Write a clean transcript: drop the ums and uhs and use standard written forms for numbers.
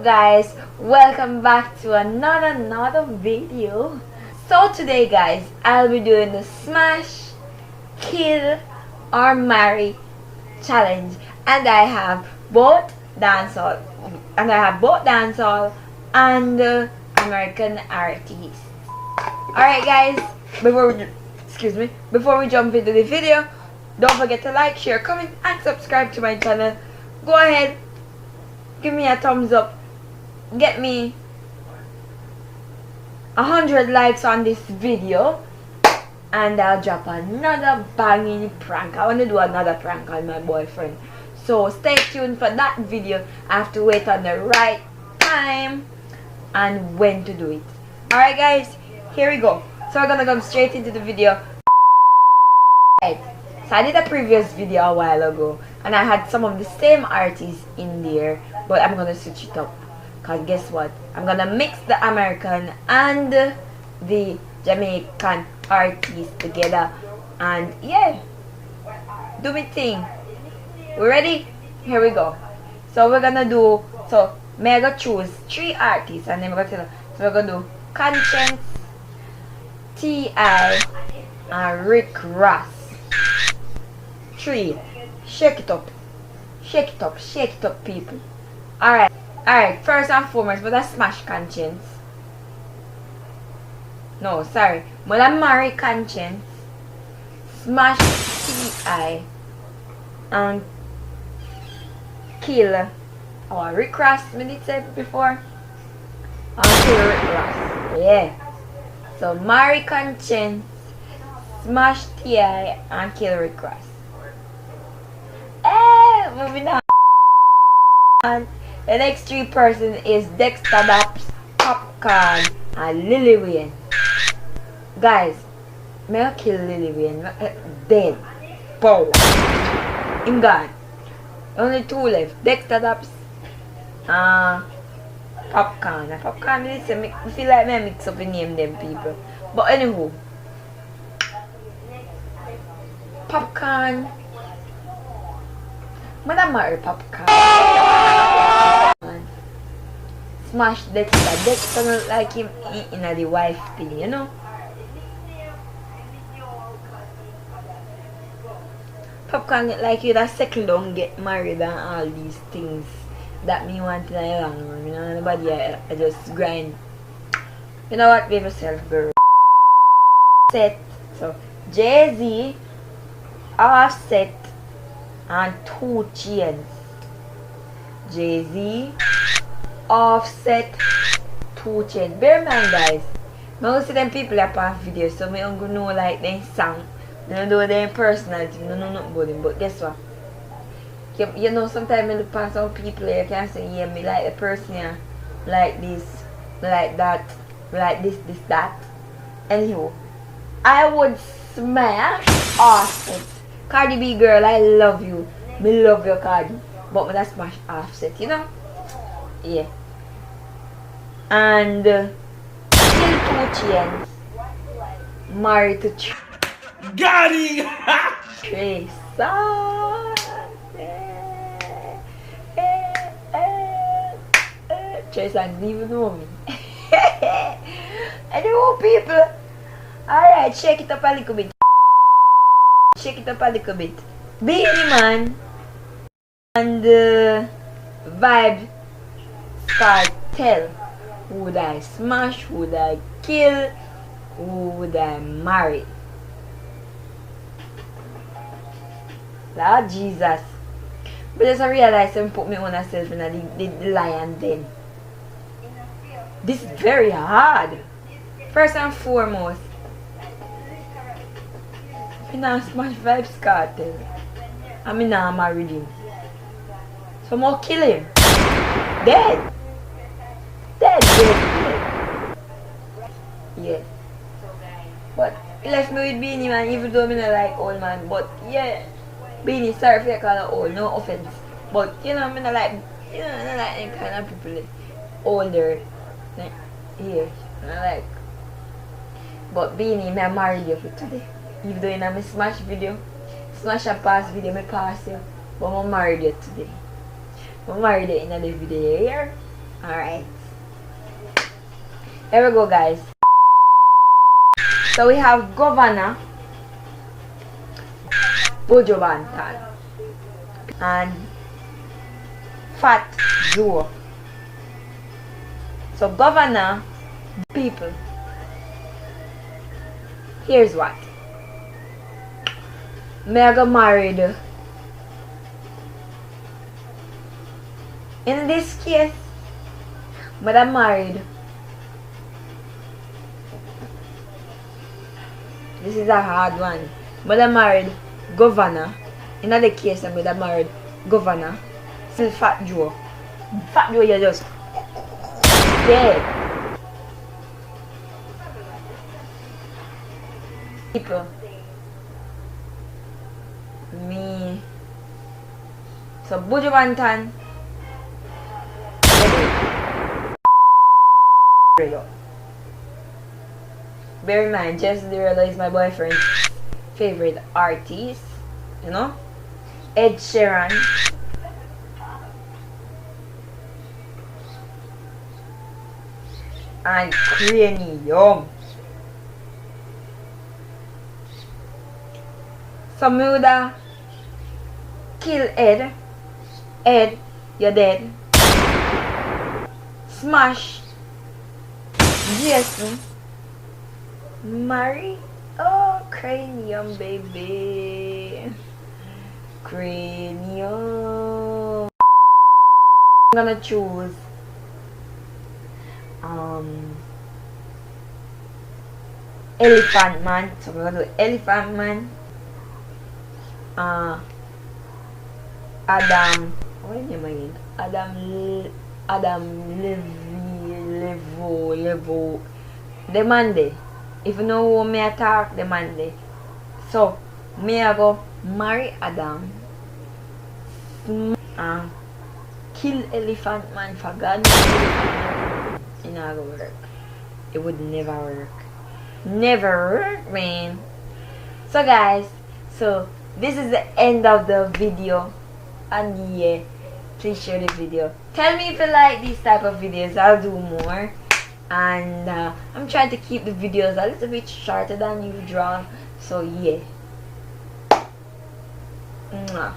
up, guys? Welcome back to another video. So today, guys, I'll be doing the smash, kill or marry challenge, and I have both dancehall and American artists. Alright, guys, before we jump into the video, don't forget to like, share, comment and subscribe to my channel. Go ahead, give me a thumbs up, get me 100 likes on this video, and I'll drop another banging prank. I want to do another prank on my boyfriend, so stay tuned for that video. I have to wait on the right time and when to do it. Alright, guys, here we go. So we're gonna come straight into the video. Right. So I did a previous video a while ago and I had some of the same artists in there, but I'm gonna switch it up, cause guess what, I'm gonna mix the American and the Jamaican artists together, and yeah, do me thing. We ready? Here we go. So we're gonna do, so may I go choose 3 artists and then we're gonna tell them. So we're gonna do Conscience, T.I. and Rick Ross. 3. Shake it up, people. Alright, first and foremost, but I smash Conscience. No, sorry, but I marry Conscience, smash T.I. and kill Rick Ross. Me did say before, and kill Rick Ross. Yeah. So marry Conscience, smash T.I. and kill Rick Ross. Moving on. And the next 3 person is Dexter Daps, Popcorn, and Lily Wayne. Guys, may I kill Lily Wayne? Dead. Bow. I'm gone. Only 2 left. Dexter Daps, Popcorn. Popcorn, I feel like I mix up and name them people. But anywho, Popcorn. Madam marry Popcorn. Smash Dexter. Dexter not like him in the wife thing, you know. Popcorn like you that settle down, get married and all these things that me want in a long run. You know, nobody I just grind. You know what, baby self, girl. Set. So Jay-Z, Offset, and 2 Chainz. Jay-Z, Offset, 2 Chainz. Bear in mind, guys, I don't see them people up on videos, so I don't know like them song. I don't know their personality, I don't know nothing about them. But guess what? You know, sometimes I look past some people you can say, yeah, me like the person here, like this, like that, like this, that. Anywho, I would smash Offset. Cardi B, girl, I love you. Me love your Cardi. But me that smash Offset, you know? Yeah. And kill 2 Chainz. Married to Got it! Trey. Trey didn't even know me. Anyway, people. Alright, shake it up a little bit. Shake it up a little bit. Beanie Man and Vibe Cartel. Who would I smash? Who would I kill? Who would I marry? Lord Jesus. But just I realize and put me on myself in the lion den. This is very hard. First and foremost, I not smash Vibes Cartel. I mean, I'm married him. So I'm gonna kill him. Dead. Yeah. But he left me with Beanie Man, even though I don't like old man. But yeah, Beanie, sorry if you call her old, no offense. But you know, I don't like them kind of people older. Yeah, I like. But Beanie, I married you for today. Even though in my smash video, smash a pass video, I pass you. But I married you today. I married you in the video here. Alright. Here we go, guys. So we have Governor Bojo Bantan and Fat Joe. So Governor, people, here's what. Me I got married. In this case, but I'm married. This is a hard one. But I'm married Governor. In the case, I'm married Governor. Still Fat Joe. Fat Joe, you just dead. People. Me. So Bojo Bantan. Bear in mind, Jess Derulo is my boyfriend's favorite artist, you know? Ed Sheeran. And Cranium. So me woulda kill Ed. Ed, you're dead. Smash Jason. Marry. Oh, Cranium, baby. Cranium. I'm gonna choose Elephant Man. So we're gonna do Elephant Man. Adam. What is your name again? Adam Levo. Demande. If you know who me attack, demande. So, me I go marry Adam. Kill Elephant Man for God. It not gonna work. It would never work. Never work, man. So guys, so this is the end of the video. And yeah, please share the video. Tell me if you like these type of videos. I'll do more. And I'm trying to keep the videos a little bit shorter than usual. So yeah. Mwah.